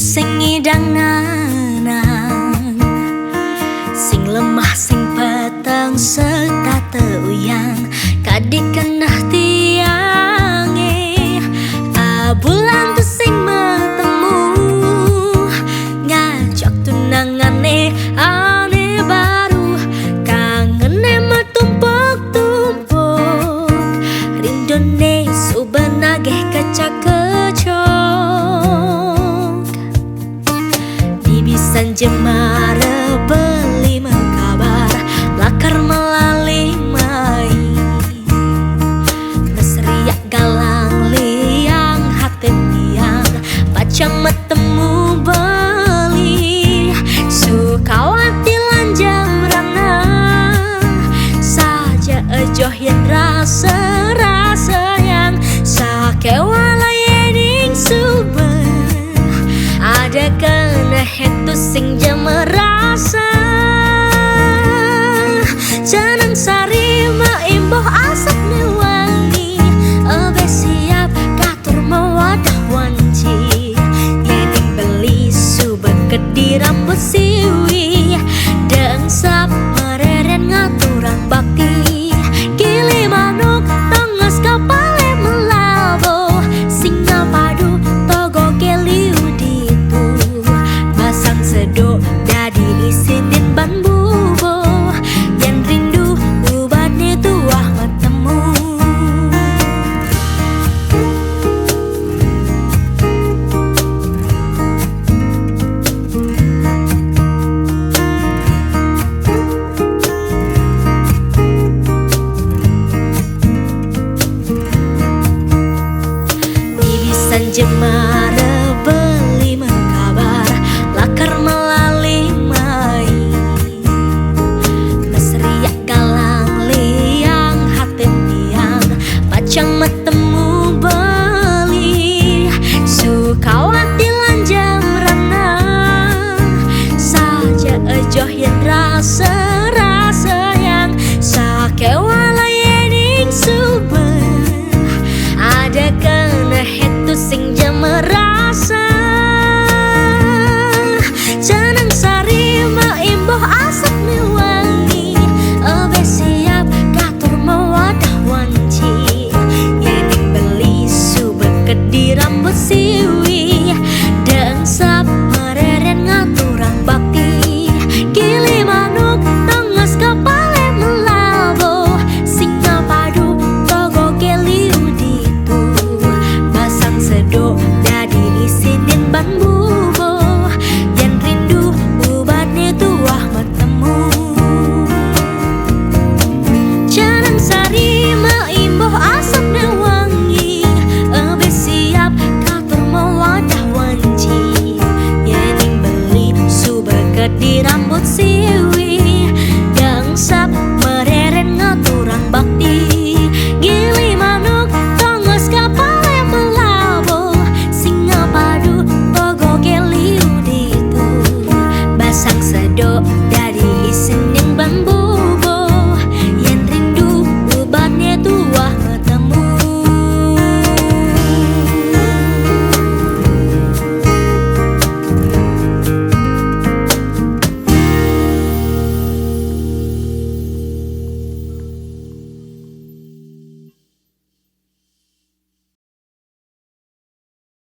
sing ngidang nanang, sing lemah sing peteng serta teuyang kadik kenah tiange bulan tu sing metemu ngajak tunangane ane baru kangene metumpuk-tumpuk rindone subenageh kecak-kecok dibisan jemara beli mengkabar lakar melalui mai mesriak galang liang hati tiang pacang metemu beli sukawati lanjang beranang saja ejoh yang rasa yang sakewala yening subah ada kena hetu sing jam merasa janang sari maimboh asap